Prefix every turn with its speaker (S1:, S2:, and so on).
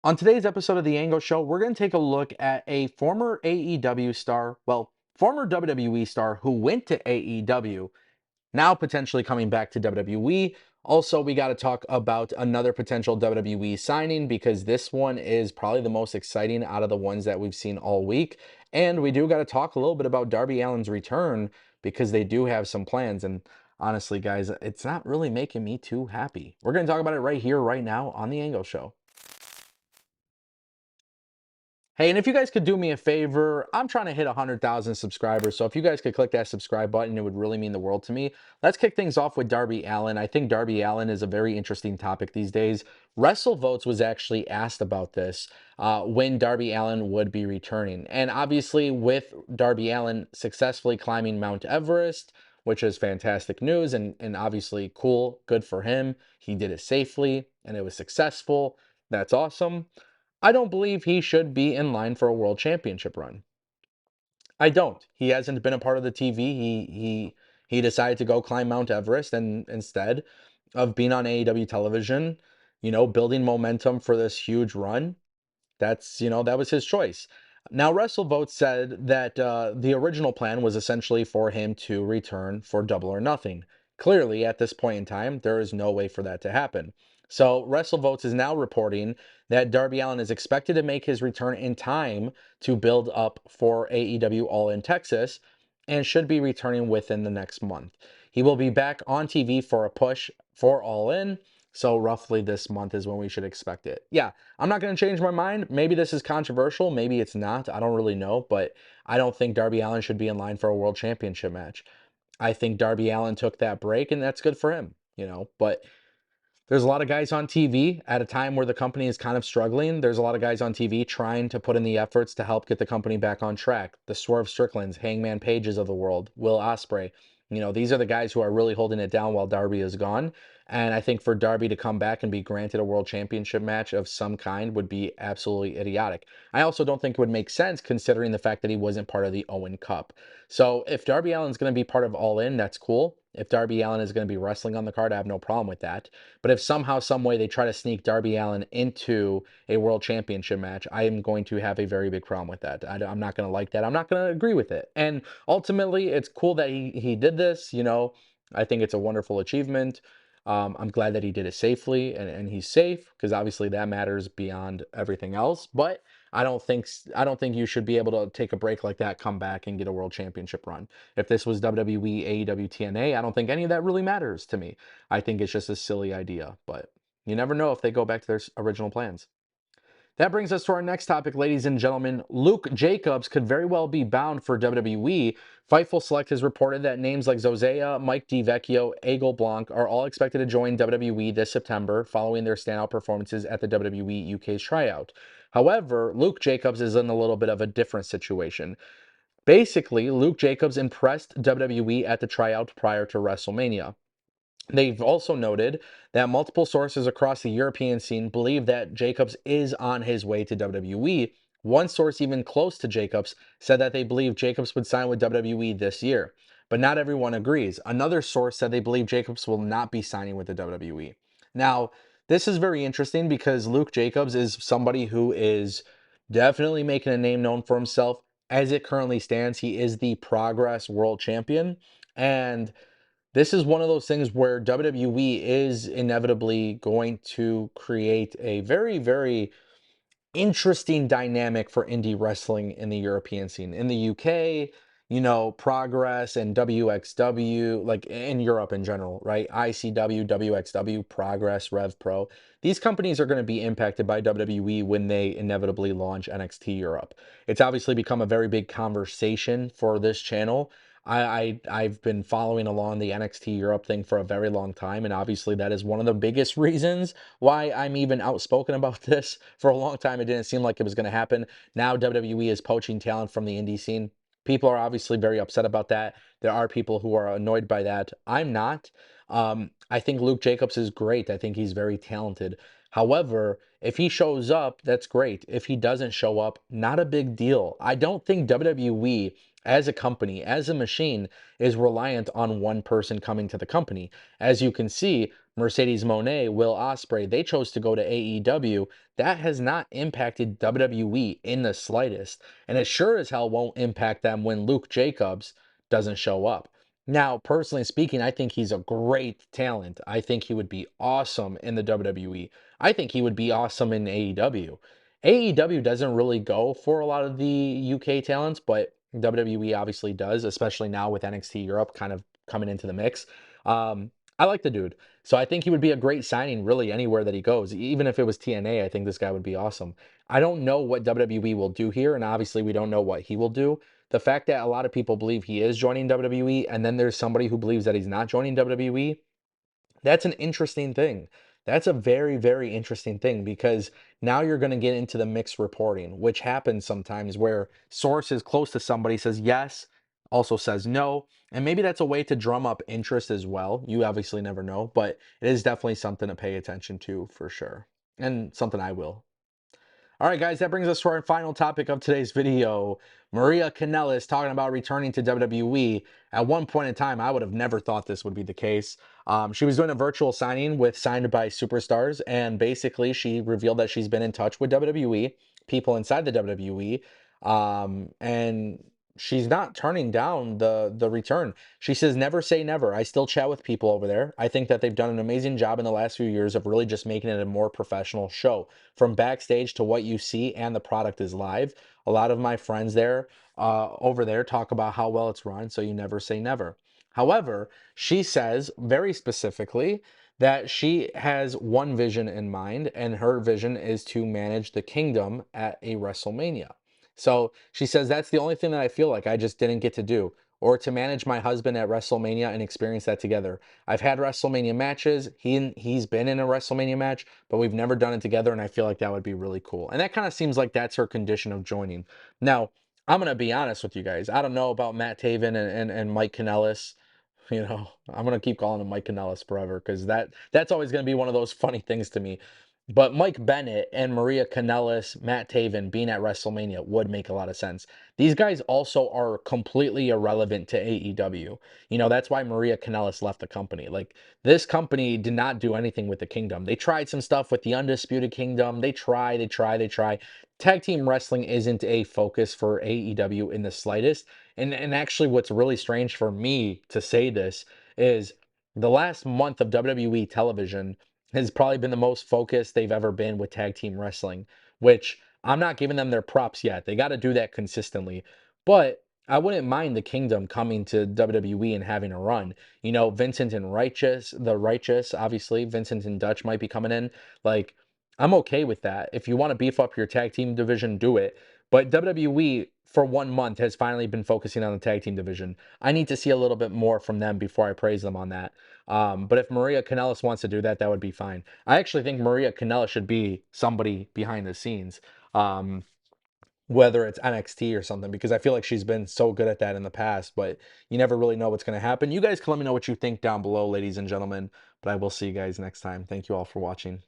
S1: On today's episode of The Ango Show, we're going to take a look at a former AEW star, well, former WWE star who went to AEW, now potentially coming back to WWE. Also, we got to talk about another potential WWE signing because this one is probably the most exciting out of the ones that we've seen all week. And we do got to talk a little bit about Darby Allin's return because they do have some plans. And honestly, guys, it's not really making me too happy. We're going to talk about it right here, right now on The Ango Show. Hey, and if you guys could do me a favor, I'm trying to hit 100,000 subscribers. So if you guys could click that subscribe button, it would really mean the world to me. Let's kick things off with Darby Allin. I think Darby Allin is a very interesting topic these days. WrestleVotes was actually asked about this when Darby Allin would be returning. And obviously, with Darby Allin successfully climbing Mount Everest, which is fantastic news and obviously cool, good for him. He did it safely and it was successful. That's awesome. I don't believe he should be in line for a world championship run. I don't. He hasn't been a part of the TV. He decided to go climb Mount Everest and instead of being on AEW television, building momentum for this huge run, that was his choice. Now, WrestleVote said that the original plan was essentially for him to return for Double or Nothing. Clearly, at this point in time, there is no way for that to happen. So, WrestleVotes is now reporting that Darby Allin is expected to make his return in time to build up for AEW All in Texas and should be returning within the next month. He will be back on TV for a push for All In. So, roughly this month is when we should expect it. Yeah, I'm not going to change my mind. Maybe this is controversial. Maybe it's not. I don't really know. But I don't think Darby Allin should be in line for a world championship match. I think Darby Allin took that break, and that's good for him. But there's a lot of guys on TV at a time where the company is kind of struggling. There's a lot of guys on TV trying to put in the efforts to help get the company back on track. The Swerve Stricklands, Hangman Pages of the world, Will Ospreay. These are the guys who are really holding it down while Darby is gone. And I think for Darby to come back and be granted a world championship match of some kind would be absolutely idiotic. I also don't think it would make sense considering the fact that he wasn't part of the Owen Cup. So if Darby Allin's going to be part of All In, that's cool. If Darby Allin is going to be wrestling on the card, I have no problem with that. But if somehow, some way they try to sneak Darby Allin into a world championship match, I am going to have a very big problem with that. I'm not going to like that. I'm not going to agree with it. And ultimately, it's cool that he did this. I think it's a wonderful achievement. I'm glad that he did it safely and he's safe because obviously that matters beyond everything else. But I don't think you should be able to take a break like that, come back and get a world championship run. If this was WWE, AEW, TNA, I don't think any of that really matters to me. I think it's just a silly idea, but you never know if they go back to their original plans. That brings us to our next topic, ladies and gentlemen. Luke Jacobs could very well be bound for WWE. Fightful Select has reported that names like Zozea, Mike DiVecchio, Eagle Blanc are all expected to join WWE this September following their standout performances at the WWE UK's tryout. However, Luke Jacobs is in a little bit of a different situation. Basically, Luke Jacobs impressed WWE at the tryout prior to WrestleMania. They've also noted that multiple sources across the European scene believe that Jacobs is on his way to WWE. One source, even close to Jacobs, said that they believe Jacobs would sign with WWE this year. But not everyone agrees. Another source said they believe Jacobs will not be signing with the WWE. Now, this is very interesting because Luke Jacobs is somebody who is definitely making a name known for himself. As it currently stands, he is the Progress World Champion. And this is one of those things where WWE is inevitably going to create a very, very interesting dynamic for indie wrestling in the European scene. In the UK, Progress and WXW, like in Europe in general, right? ICW, WXW, Progress, Rev Pro. These companies are going to be impacted by WWE when they inevitably launch NXT Europe. It's obviously become a very big conversation for this channel. I've been following along the NXT Europe thing for a very long time, and obviously that is one of the biggest reasons why I'm even outspoken about this. For a long time, it didn't seem like it was going to happen. Now WWE is poaching talent from the indie scene. People are obviously very upset about that. There are people who are annoyed by that. I'm not. I think Luke Jacobs is great. I think he's very talented. However, if he shows up, that's great. If he doesn't show up, not a big deal. I don't think WWE as a company, as a machine, is reliant on one person coming to the company. As you can see, Mercedes Moné, Will Ospreay, they chose to go to AEW. That has not impacted WWE in the slightest. And it sure as hell won't impact them when Luke Jacobs doesn't show up. Now, personally speaking, I think he's a great talent. I think he would be awesome in the WWE. I think he would be awesome in AEW. AEW doesn't really go for a lot of the UK talents, but WWE obviously does, especially now with NXT Europe kind of coming into the mix. I like the dude. So I think he would be a great signing really anywhere that he goes. Even if it was TNA, I think this guy would be awesome. I don't know what WWE will do here, and obviously we don't know what he will do. The fact that a lot of people believe he is joining WWE, and then there's somebody who believes that he's not joining WWE, that's an interesting thing. That's a very, very interesting thing because now you're going to get into the mixed reporting, which happens sometimes where sources close to somebody says yes, also says no, and maybe that's a way to drum up interest as well. You obviously never know, but it is definitely something to pay attention to for sure, and something I will. All right, guys, that brings us to our final topic of today's video. Maria Kanellis talking about returning to WWE. At one point in time, I would have never thought this would be the case. She was doing a virtual signing with Signed by Superstars, and basically she revealed that she's been in touch with WWE, people inside the WWE, and she's not turning down the return. She says, never say never. I still chat with people over there. I think that they've done an amazing job in the last few years of really just making it a more professional show. From backstage to what you see and the product is live. A lot of my friends there, over there, talk about how well it's run, so you never say never. However, she says very specifically that she has one vision in mind, and her vision is to manage the kingdom at a WrestleMania. So she says that's the only thing that I feel like I just didn't get to do, or to manage my husband at WrestleMania and experience that together. I've had WrestleMania matches. He's been in a WrestleMania match, but we've never done it together, and I feel like that would be really cool. And that kind of seems like that's her condition of joining. Now, I'm gonna be honest with you guys. I don't know about Matt Taven and Mike Kanellis. You know, I'm gonna keep calling him Mike Kanellis forever because that's always gonna be one of those funny things to me. But Mike Bennett and Maria Kanellis, Matt Taven being at WrestleMania would make a lot of sense. These guys also are completely irrelevant to AEW. You know, that's why Maria Kanellis left the company. Like, this company did not do anything with the Kingdom. They tried some stuff with the Undisputed Kingdom. They try. Tag team wrestling isn't a focus for AEW in the slightest. And actually, what's really strange for me to say this is the last month of WWE television has probably been the most focused they've ever been with tag team wrestling, which I'm not giving them their props yet. They got to do that consistently. But I wouldn't mind the Kingdom coming to WWE and having a run. You know, Vincent and Righteous, obviously, Vincent and Dutch might be coming in. Like, I'm okay with that. If you want to beef up your tag team division, do it. But WWE for 1 month has finally been focusing on the tag team division. I need to see a little bit more from them before I praise them on that. But if Maria Kanellis wants to do that, that would be fine. I actually think Maria Kanellis should be somebody behind the scenes, whether it's NXT or something, because I feel like she's been so good at that in the past, but you never really know what's going to happen. You guys can let me know what you think down below, ladies and gentlemen, but I will see you guys next time. Thank you all for watching.